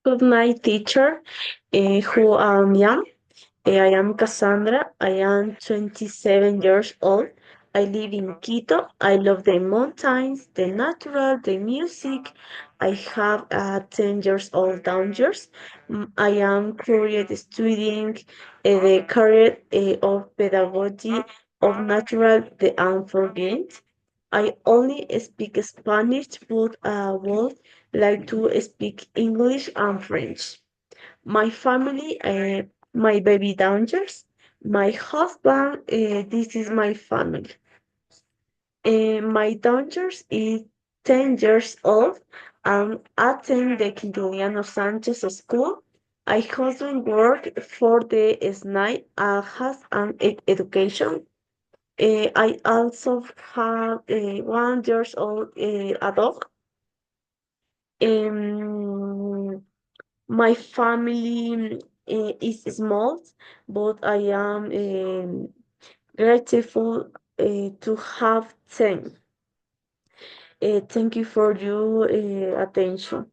Good night, teacher. Who am I? I am Cassandra. I am 27 years old. I live in Quito. I love the mountains, the natural, the music. I have 10 years old daughters. I am currently studying the career of pedagogy of natural the unforgiven. I only speak Spanish, but would like to speak English and French. My family, my baby daughters, my husband, this is my family. My daughters is 10 years old and attend the Quintiliano Sanchez School. I husband work for the SNI and has an education. I also have a 1 years old a dog. Um, my family is small, but I am grateful to have them. Thank you for your attention.